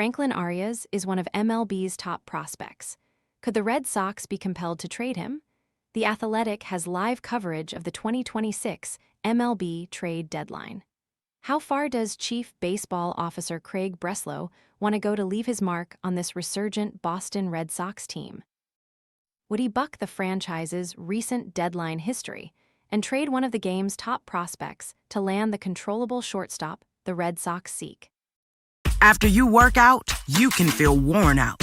Franklin Arias is one of MLB's top prospects. Could the Red Sox be compelled to trade him? The Athletic has live coverage of the 2026 MLB Trade Deadline. How far does Chief Baseball Officer Craig Breslow want to go to leave his mark on this resurgent Boston Red Sox team? Would he buck the franchise's recent deadline history and trade one of the game's top prospects to land the controllable shortstop the Red Sox seek? After you work out, you can feel worn out.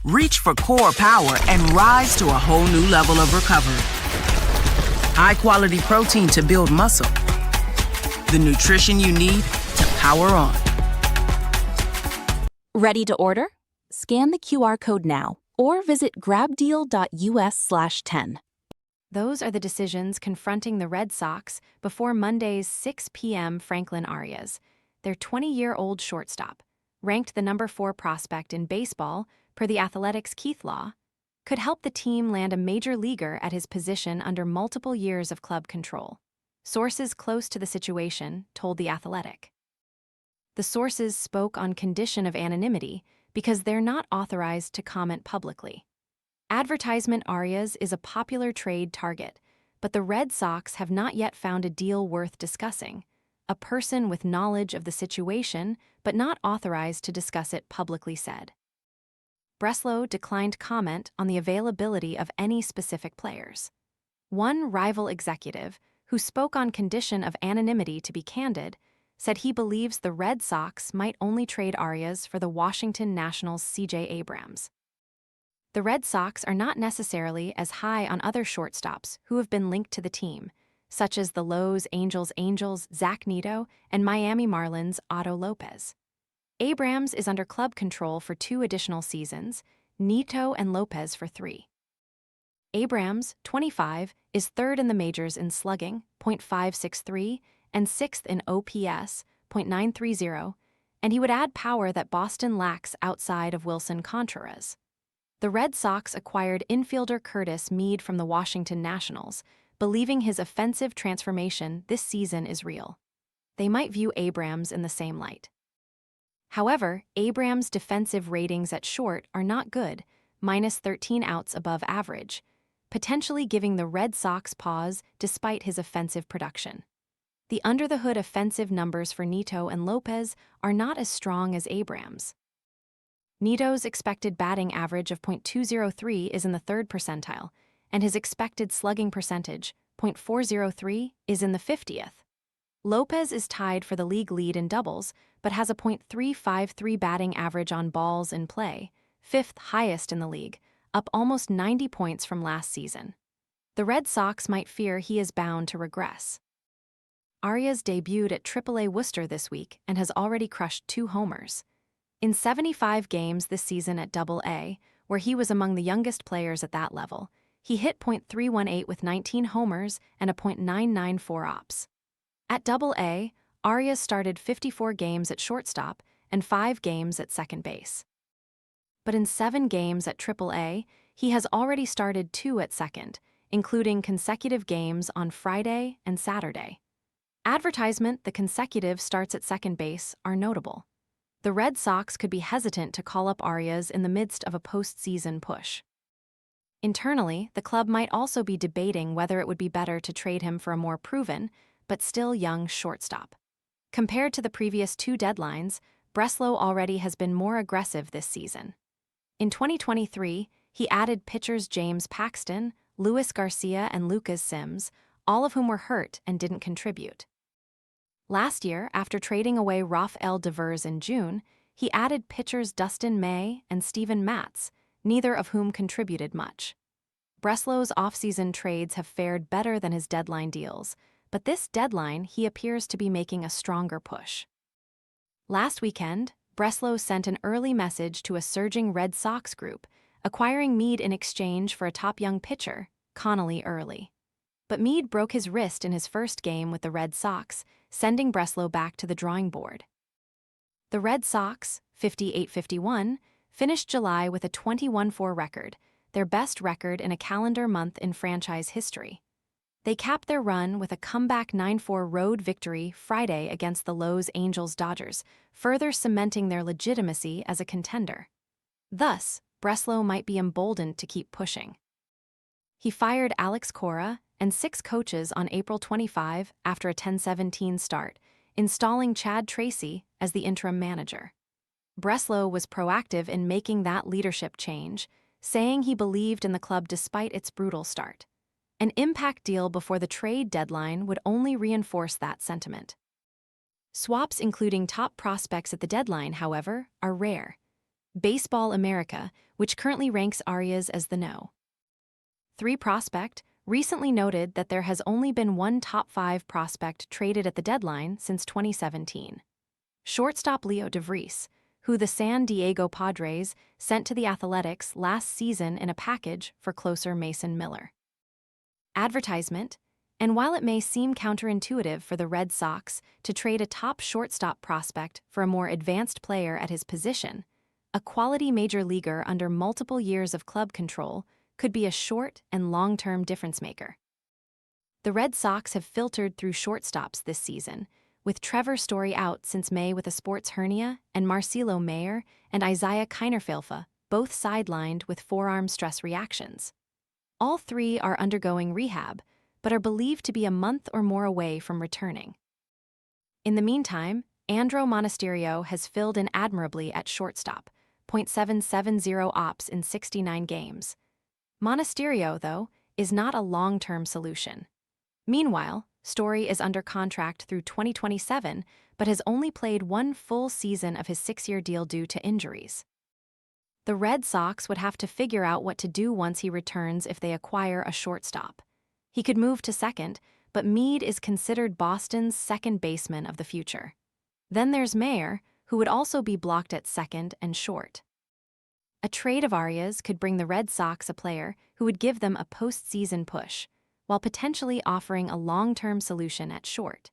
Reach for core power and rise to a whole new level of recovery. High-quality protein to build muscle. The nutrition you need to power on. Ready to order? Scan the QR code now or visit grabdeal.us/10. Those are the decisions confronting the Red Sox before Monday's 6 p.m. Franklin Arias, their 20-year-old shortstop, ranked the number 4 prospect in baseball per the Athletic's Keith Law, could help the team land a major leaguer at his position under multiple years of club control. Sources close to the situation told The Athletic. The sources spoke on condition of anonymity because they're not authorized to comment publicly. Advertisement Arias is a popular trade target, but the Red Sox have not yet found a deal worth discussing. A person with knowledge of the situation but not authorized to discuss it publicly said. Breslow declined comment on the availability of any specific players. One rival executive, who spoke on condition of anonymity to be candid, said he believes the Red Sox might only trade Arias for the Washington Nationals' C.J. Abrams. The Red Sox are not necessarily as high on other shortstops who have been linked to the team, such as the Los Angels' Zach Neto and Miami Marlins' Otto Lopez. Abrams is under club control for 2 additional seasons, Neto and Lopez for 3. Abrams, 25, is 3rd in the majors in slugging, .563, and 6th in OPS, .930, and he would add power that Boston lacks outside of Wilson Contreras. The Red Sox acquired infielder Curtis Mead from the Washington Nationals, believing his offensive transformation this season is real. They might view Abrams in the same light. However, Abrams' defensive ratings at short are not good, -13 outs above average, potentially giving the Red Sox pause despite his offensive production. The under-the-hood offensive numbers for Neto and Lopez are not as strong as Abrams. Neto's expected batting average of .203 is in the 3rd percentile, and his expected slugging percentage, .403, is in the 50th. Lopez is tied for the league lead in doubles, but has a .353 batting average on balls in play, 5th highest in the league, up almost 90 points from last season. The Red Sox might fear he is bound to regress. Arias debuted at AAA Worcester this week and has already crushed 2 homers. In 75 games this season at AA, where he was among the youngest players at that level, he hit .318 with 19 homers and a .994 ops. At AA, Arias started 54 games at shortstop and 5 games at second base. But in 7 games at AAA, he has already started 2 at second, including consecutive games on Friday and Saturday. The consecutive starts at second base are notable. The Red Sox could be hesitant to call up Arias in the midst of a postseason push. Internally, the club might also be debating whether it would be better to trade him for a more proven, but still young shortstop. Compared to the previous 2 deadlines, Breslow already has been more aggressive this season. In 2023, he added pitchers James Paxton, Luis Garcia, and Lucas Sims, all of whom were hurt and didn't contribute. Last year, after trading away Rafael Devers in June, he added pitchers Dustin May and Steven Matz, neither of whom contributed much. Breslow's offseason trades have fared better than his deadline deals, but this deadline he appears to be making a stronger push. Last weekend, Breslow sent an early message to a surging Red Sox group, acquiring Mead in exchange for a top young pitcher, Connolly Early. But Mead broke his wrist in his first game with the Red Sox, sending Breslow back to the drawing board. The Red Sox, 58-51, finished July with a 21-4 record, their best record in a calendar month in franchise history. They capped their run with a comeback 9-4 road victory Friday against the Los Angeles Dodgers, further cementing their legitimacy as a contender. Thus, Breslow might be emboldened to keep pushing. He fired Alex Cora and 6 coaches on April 25 after a 10-17 start, installing Chad Tracy as the interim manager. Breslow was proactive in making that leadership change, saying he believed in the club despite its brutal start. An impact deal before the trade deadline would only reinforce that sentiment. Swaps including top prospects at the deadline, however, are rare. Baseball America, which currently ranks Arias as the no. 3 prospect, recently noted that there has only been one top 5 prospect traded at the deadline since 2017. Shortstop Leo DeVries, who the San Diego Padres sent to the Athletics last season in a package for closer Mason Miller. Advertisement, and while it may seem counterintuitive for the Red Sox to trade a top shortstop prospect for a more advanced player at his position, a quality major leaguer under multiple years of club control could be a short and long-term difference-maker. The Red Sox have filtered through shortstops this season, with Trevor Story out since May with a sports hernia and Marcelo Mayer and Isaiah Kiner-Falefa both sidelined with forearm stress reactions. All 3 are undergoing rehab, but are believed to be a month or more away from returning. In the meantime, Andro Monasterio has filled in admirably at shortstop, .770 ops in 69 games. Monasterio, though, is not a long-term solution. Meanwhile, Story is under contract through 2027, but has only played 1 full season of his 6-year deal due to injuries. The Red Sox would have to figure out what to do once he returns if they acquire a shortstop. He could move to second, but Meade is considered Boston's second baseman of the future. Then there's Mayer, who would also be blocked at second and short. A trade of Arias could bring the Red Sox a player who would give them a postseason push, while potentially offering a long-term solution at short.